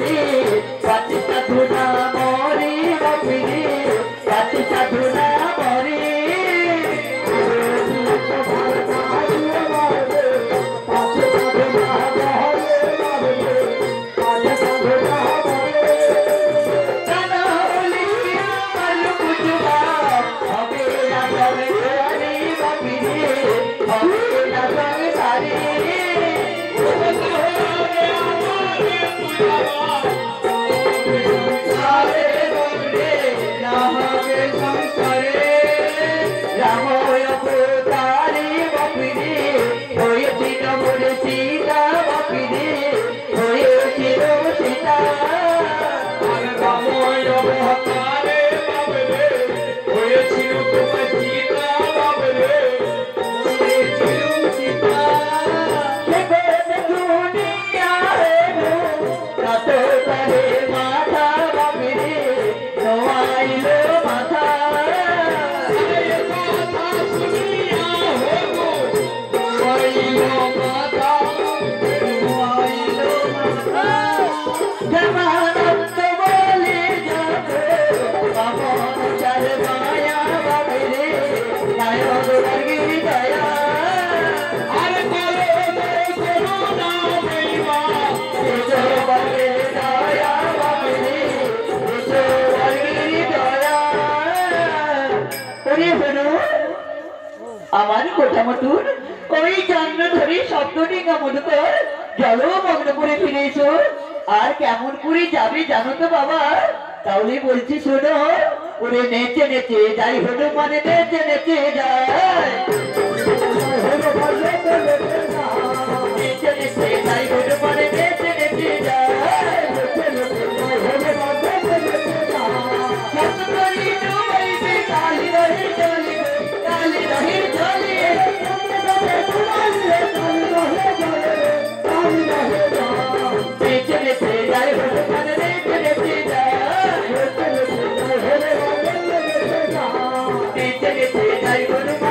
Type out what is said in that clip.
বাপিরে কাছে সাধু না মরে বাপিরে কাছে সাধু না মরে আমার কথা মতন ওই চন্দ্র ধরে শব্দটি মধুকর জলমগ্ন করে ফিরে এসো। আর কেমন করে যাবে জানো তো বাবা? তাহলে বলছি শোনো, ওরে নেচে নেচে যাই হলো মানে নেচে নেচে যায়, নেচে নেচে যাই হলো মানে নেচে নেচে যায়। কালী রহে চলি কালী রহে চলি নেচে নেচে যাই হলো মানে নেচে নেচে যায়, নেচে নেচে যাই হলো